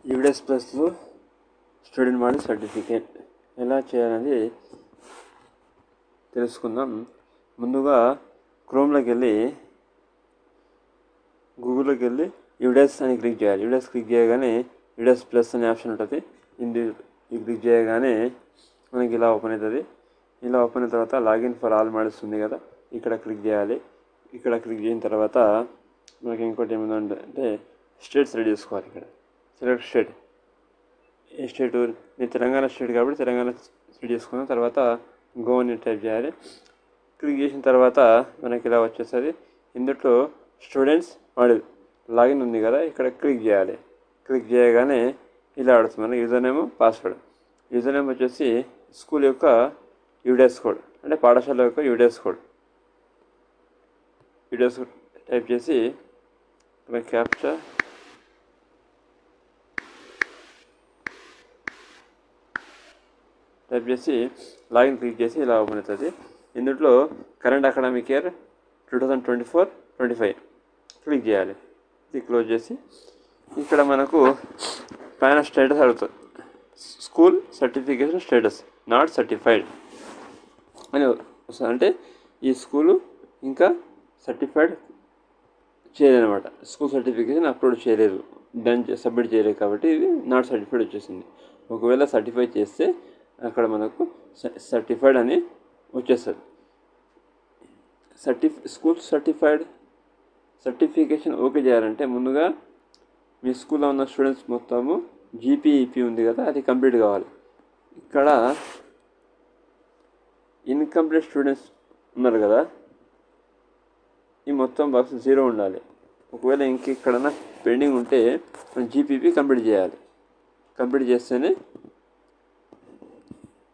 యూడెస్ ప్లస్లో student model certificate ఎలా చేయాలని తెలుసుకుందాం. ముందుగా క్రోమ్లోకి వెళ్ళి గూగుల్లోకి వెళ్ళి యూడెస్ అని క్లిక్ చేయాలి. యూడెస్ క్లిక్ చేయగానే యూడెస్ ప్లస్ అనే ఆప్షన్ ఉంటుంది. ఇది క్లిక్ చేయగానే మనకి ఇలా ఓపెన్ అవుతుంది. ఇలా ఓపెన్ అయిన తర్వాత లాగిన్ ఫర్ ఆల్ మోడల్స్ ఉంది కదా, ఇక్కడ క్లిక్ చేయాలి. ఇక్కడ క్లిక్ చేసిన తర్వాత మనకి ఇంకోటి ఏముందంటే స్టేట్ సెలెక్ట్ చేసుకోవాలి. ఇక్కడ సెలెక్ట్ స్టేట్. ఏ స్టేట్? నేను తెలంగాణ స్టేట్ కాబట్టి తెలంగాణ సెలెక్ట్ చేసుకున్న తర్వాత గో అని టైప్ చేయాలి. క్లిక్ చేసిన తర్వాత మనకి ఇలా వచ్చేస్తుంది. ఇందులో స్టూడెంట్స్ మోడల్ లాగిన్ ఉంది కదా, ఇక్కడ క్లిక్ చేయాలి. క్లిక్ చేయగానే ఇలా అడుగుతుంది మన user name, password. User name వచ్చేసి స్కూల్ యొక్క యూడెస్ కోడ్, అంటే పాఠశాల యొక్క యూడెస్ కోడ్ టైప్ చేసి ఇక్కడ క్యాప్చా టైప్ చేసి లాగిన్ క్లిక్ చేసి ఇలా ఓపెన్ అవుతుంది. ఇందులో కరెంట్ అకాడమిక్ ఇయర్ 2024-25 క్లిక్ చేయాలి. ఇది క్లోజ్ చేసి ఇక్కడ మనకు పైన స్టేటస్ అడుగుతుంది. School certification status not certified అని వస్తుంది. అంటే ఈ స్కూలు ఇంకా సర్టిఫైడ్ చేయలేదు అనమాట. స్కూల్ సర్టిఫికేషన్ అప్లోడ్ చేయలేదు, సబ్మిట్ చేయలేదు కాబట్టి ఇది నాట్ సర్టిఫైడ్ వచ్చేసింది. ఒకవేళ సర్టిఫై చేస్తే అక్కడ మనకు సర్టిఫైడ్ అని వచ్చేస్తుంది. స్కూల్ సర్టిఫికేషన్ ఓకే చేయాలంటే ముందుగా మీ స్కూల్లో ఉన్న స్టూడెంట్స్ మొత్తము జీపీఈపీ ఉంది కదా, అది కంప్లీట్ కావాలి. ఇక్కడ ఇన్కంప్లీట్ స్టూడెంట్స్ ఉన్నారు కదా, ఈ మొత్తం బాక్స్ 0 ఉండాలి. ఒకవేళ ఇంకెక్కడన్నా పెండింగ్ ఉంటే మనం జీపీపీ కంప్లీట్ చేయాలి. కంప్లీట్ చేస్తేనే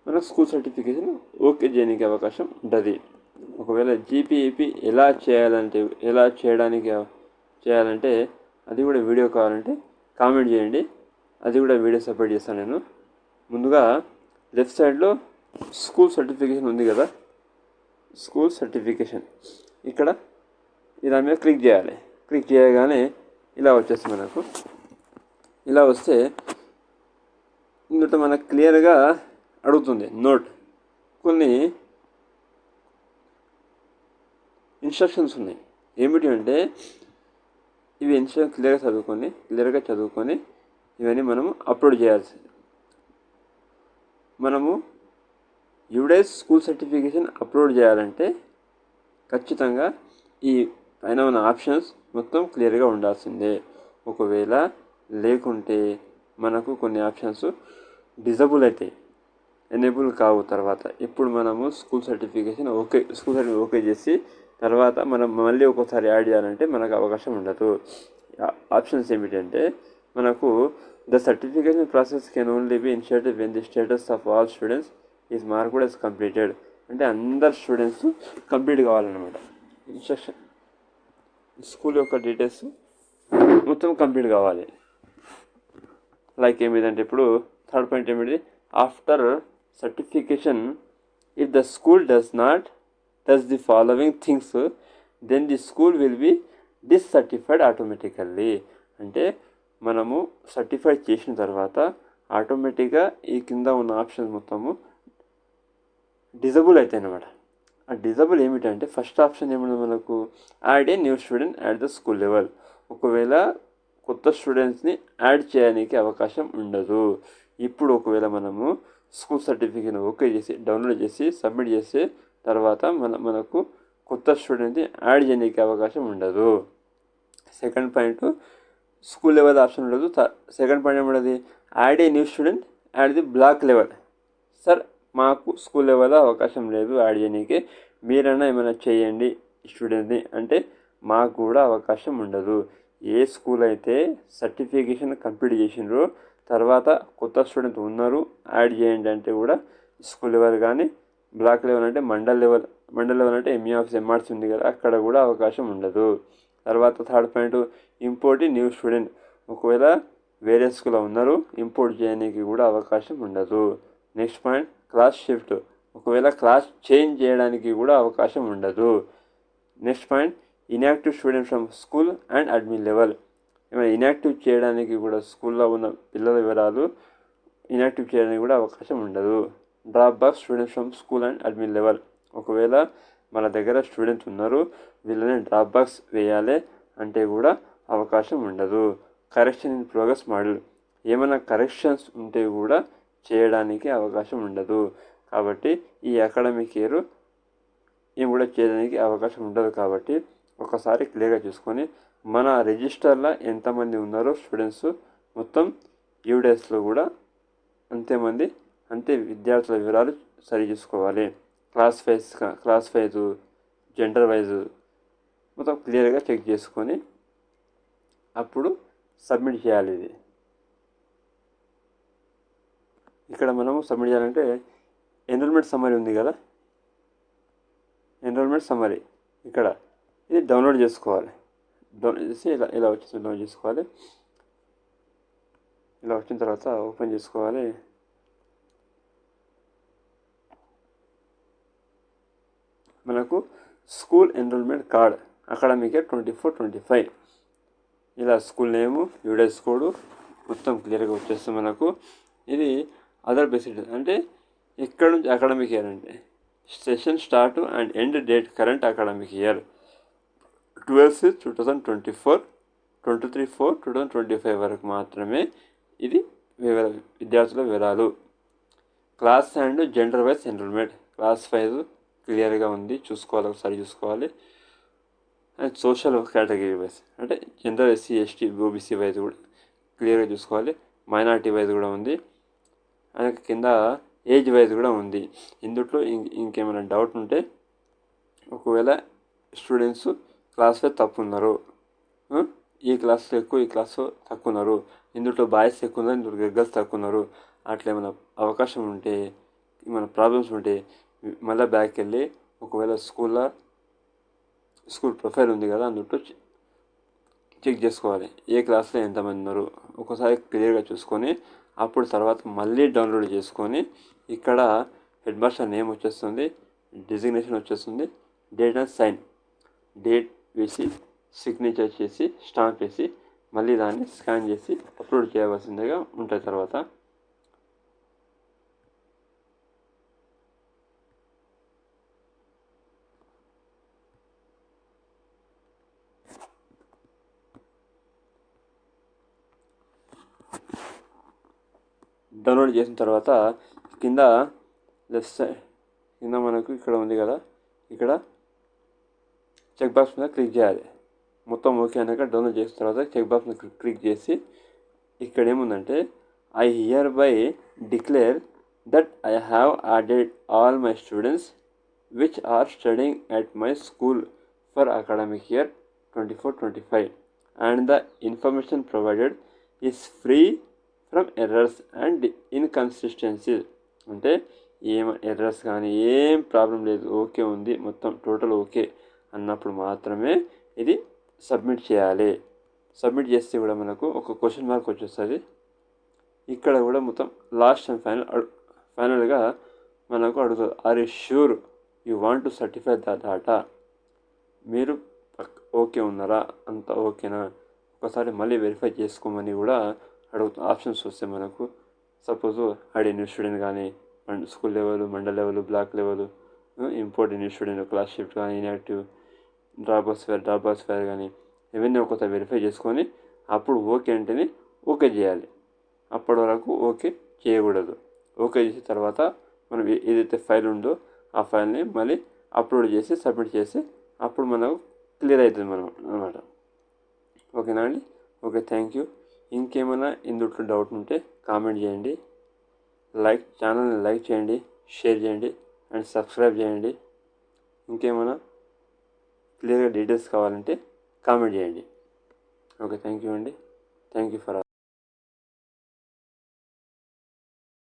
మనకు స్కూల్ సర్టిఫికేషన్ ఓకే చేయడానికి అవకాశం ఉంటుంది. ఒకవేళ జీపీఈపీ ఎలా చేయాలంటే అది కూడా వీడియో కావాలంటే కామెంట్ చేయండి, అది కూడా వీడియో సపోర్ట్ చేస్తాను నేను. ముందుగా లెఫ్ట్ సైడ్లో స్కూల్ సర్టిఫికేషన్ ఉంది కదా, స్కూల్ సర్టిఫికేషన్ ఇక్కడ దాని మీద క్లిక్ చేయాలి. క్లిక్ చేయగానే ఇలా వచ్చేస్తుంది మనకు. ఇలా వస్తే ఇందులో మనకు క్లియర్గా అడుగుతుంది నోట్. కొన్ని ఇన్స్ట్రక్షన్స్ ఉన్నాయి. ఏమిటి అంటే ఇవి ఇన్స్ట్రక్షన్ క్లియర్గా చదువుకొని ఇవన్నీ మనము అప్లోడ్ చేయాల్సింది. మనము యూడెస్ స్కూల్ సర్టిఫికేషన్ అప్లోడ్ చేయాలంటే ఖచ్చితంగా ఈ పైన ఉన్న ఆప్షన్స్ మొత్తం క్లియర్గా ఉండాల్సిందే. ఒకవేళ లేకుంటే మనకు కొన్ని ఆప్షన్స్ డిజబుల్ అవుతాయి, ఎనేబుల్ కావు. తర్వాత ఇప్పుడు మనము స్కూల్ సర్టిఫికేషన్ ఓకే చేసి తర్వాత మనం మళ్ళీ ఒకసారి యాడ్ చేయాలంటే మనకు అవకాశం ఉండదు. ఆప్షన్స్ ఏమిటంటే మనకు the certification process can only B initiated when the status of all students is marked as completed. అంటే అందరు స్టూడెంట్స్ కంప్లీట్ కావాలన్నమాట. ఇన్స్ట్రక్షన్ స్కూల్ యొక్క డీటెయిల్స్ మొత్తం కంప్లీట్ కావాలి. లైక్ ఏమిటంటే ఇప్పుడు థర్డ్ పాయింట్ ఏమిటి, after certification if the school does the following things then the school will be discertified automatically. అంటే మనము సర్టిఫైడ్ చేసిన తర్వాత ఆటోమేటిక్గా ఈ కింద ఉన్న ఆప్షన్స్ మొత్తము డిజబుల్ అవుతాయి అన్నమాట. ఆ డిజబుల్ ఏమిటంటే ఫస్ట్ ఆప్షన్ ఏమన్నా మనకు add a new student at the school level. ఒకవేళ కొత్త స్టూడెంట్స్ని యాడ్ చేయడానికి అవకాశం ఉండదు. ఇప్పుడు ఒకవేళ మనము స్కూల్ సర్టిఫికేట్ ఓకే చేసి డౌన్లోడ్ చేసి సబ్మిట్ చేసే తర్వాత మనకు కొత్త స్టూడెంట్ని యాడ్ చేయడానికి అవకాశం ఉండదు. Second point school level option ఉండదు. సెకండ్ పాయింట్ ఏముండదు, add a new student add the block level. Sir మాకు స్కూల్ లెవెల్ అవకాశం లేదు యాడ్ చేయడానికి, మీరైనా ఏమైనా చేయండి స్టూడెంట్ని అంటే మాకు కూడా అవకాశం ఉండదు. ఏ స్కూల్ అయితే సర్టిఫికేషన్ కంప్లీట్ చేసినారో తర్వాత కొత్త స్టూడెంట్ ఉన్నారు యాడ్ చేయండి అంటే కూడా స్కూల్ లెవెల్ కానీ బ్లాక్ లెవెల్ అంటే మండల్ లెవెల్ అంటే ఎంఆర్సీ ఉంది కదా, అక్కడ కూడా అవకాశం ఉండదు. తర్వాత third point import new student. ఒకవేళ వేరే స్కూల్లో ఉన్నారు ఇంపోర్ట్ చేయడానికి కూడా అవకాశం ఉండదు. Next point class shift. ఒకవేళ క్లాస్ చేంజ్ చేయడానికి కూడా అవకాశం ఉండదు. Next point inactive student from school and admin level. ఏమైనా ఇన్యాక్టివ్ చేయడానికి కూడా స్కూల్లో ఉన్న పిల్లల వివరాలు ఇన్యాక్టివ్ చేయడానికి కూడా అవకాశం ఉండదు. Drop box students from school and admin level. ఒకవేళ మన దగ్గర స్టూడెంట్స్ ఉన్నారు, వీళ్ళని డ్రాప్ బాక్స్ వేయాలి అంటే కూడా అవకాశం ఉండదు. Correction in progress model. ఏమైనా కరెక్షన్స్ ఉంటే కూడా చేయడానికి అవకాశం ఉండదు. కాబట్టి ఈ అకాడమిక్ ఇయర్ ఏం కూడా చేయడానికి అవకాశం ఉండదు. కాబట్టి ఒకసారి క్లియర్గా చూసుకొని మన రిజిస్టర్లో ఎంతమంది ఉన్నారో స్టూడెంట్స్ మొత్తం యూడేస్లో కూడా అంతే విద్యార్థుల వివరాలు సరి చూసుకోవాలి. క్లాస్ వైజు జెండర్ వైజు మొత్తం క్లియర్గా చెక్ చేసుకొని అప్పుడు సబ్మిట్ చేయాలి. ఇది ఇక్కడ మనము సబ్మిట్ చేయాలంటే ఎన్రోల్మెంట్ సమ్మరీ ఉంది కదా, ఎన్రోల్మెంట్ సమ్మరీ ఇక్కడ ఇది డౌన్లోడ్ చేసుకోవాలి. డౌన్లోడ్ చేసి ఇలా వచ్చేసి డౌన్లోడ్ చేసుకోవాలి. ఇలా వచ్చిన తర్వాత ఓపెన్ చేసుకోవాలి. మనకు school enrolment card academic year 24-25 ఇలా స్కూల్ నేము, యూడేస్ కోడ్ మొత్తం క్లియర్గా వచ్చేస్తుంది మనకు. ఇది అదర్ బేసిక్ అంటే ఎక్కడ నుంచి అకాడమిక్ ఇయర్ అంటే session start and end date current academic year 12/6/2024, 23/4/2025 వరకు మాత్రమే ఇది విద్యార్థుల వివరాలు. Class and gender wise enrolment. Class wise క్లియర్గా ఉంది, చూసుకోవాలి, ఒకసారి చూసుకోవాలి. అండ్ సోషల్ కేటగిరీ వైజ్ అంటే gender SC ST OBC wise కూడా క్లియర్గా చూసుకోవాలి. మైనారిటీ వైజ్ కూడా ఉంది. అండ్ కింద ఏజ్ వైజ్ కూడా ఉంది. ఇందులో ఇంకేమైనా డౌట్ ఉంటే ఒకవేళ స్టూడెంట్స్ క్లాస్ వైజ్ తప్పు ఉన్నారు, ఈ క్లాస్లో ఎక్కువ ఈ క్లాస్లో తక్కువ ఉన్నారు, ఇందులో బాయ్స్ ఎక్కువ ఉన్నారు, ఇందులో గర్ల్స్ తక్కువ ఉన్నారు, అట్లా ఏమైనా అవకాశం ఉంటే ఏమైనా ప్రాబ్లమ్స్ ఉంటే మళ్ళీ బ్యాక్ వెళ్ళి ఒకవేళ స్కూల్ ప్రొఫైల్ ఉంది కదా అందులో చెక్ చేసుకోవాలి ఏ క్లాస్లో ఎంతమంది ఉన్నారు. ఒకసారి క్లియర్గా చూసుకొని అప్పుడు తర్వాత మళ్ళీ డౌన్లోడ్ చేసుకొని ఇక్కడ హెడ్ మాస్టర్ నేమ్ వచ్చేస్తుంది, డిజిగ్నేషన్ వచ్చేస్తుంది, డేట్ అండ్ సైన్, డేట్ వేసి సిగ్నేచర్ చేసి స్టాంప్ వేసి మళ్ళీ దాన్ని స్కాన్ చేసి అప్లోడ్ చేయవలసిందిగా ఉంటుంది. తర్వాత డౌన్లోడ్ చేసిన తర్వాత కింద లెఫ్ట్ సైడ్ కింద మనకు ఇక్కడ ఉంది కదా, ఇక్కడ చెక్ బాక్స్ మీద క్లిక్ చేయాలి. మొత్తం ఓకే అన్నాక డౌన్లోడ్ చేసిన తర్వాత చెక్ బాక్స్ మీద క్లిక్ చేసి ఇక్కడ ఏముందంటే I hereby declare that I have added all my students which are studying at my school for academic year 24-25 and the information provided is free from errors and inconsistencies. అంటే ఏం errors కానీ ఏం problem లేదు, okay ఉంది, మొత్తం total okay అన్నప్పుడు మాత్రమే ఇది సబ్మిట్ చేయాలి. సబ్మిట్ చేస్తే కూడా మనకు ఒక క్వశ్చన్ మార్క్ వచ్చేస్తుంది. ఇక్కడ కూడా మొత్తం లాస్ట్ అండ్ ఫైనల్గా మనకు అడుగుతుంది, are you sure you want to certify the data. మీరు ఓకే ఉన్నారా, అంత ఓకేనా, ఒకసారి మళ్ళీ వెరిఫై చేసుకోమని కూడా అడుగుతుంది. ఆప్షన్స్ వస్తే మనకు సపోజ్ ఆడే న్యూ స్టూడెంట్ కానీ school level, mandal level, block level, important new student, class shift కానీ, ఇన్యాక్టివ్, డ్రాప్ బాక్స్ ఫైర్ కానీ ఇవన్నీ ఒకసారి వెరిఫై చేసుకొని అప్పుడు ఓకే అంటేనే ఓకే చేయాలి. అప్పటి వరకు ఓకే చేయకూడదు. ఓకే చేసిన తర్వాత మనం ఏదైతే ఫైల్ ఉందో ఆ ఫైల్ని మళ్ళీ అప్లోడ్ చేసి సబ్మిట్ చేసి అప్పుడు మనకు క్లియర్ అవుతుంది మనం అన్నమాట. ఓకేనా అండి? Okay, thank you. ఇంకేమైనా ఇందులో డౌట్ ఉంటే కామెంట్ చేయండి, ఛానల్ని లైక్ చేయండి, షేర్ చేయండి అండ్ సబ్స్క్రైబ్ చేయండి. ఇంకేమైనా క్లియర్గా డీటెయిల్స్ కావాలంటే కామెంట్ చేయండి. ఓకే, థ్యాంక్ యూ అండి. Thank you for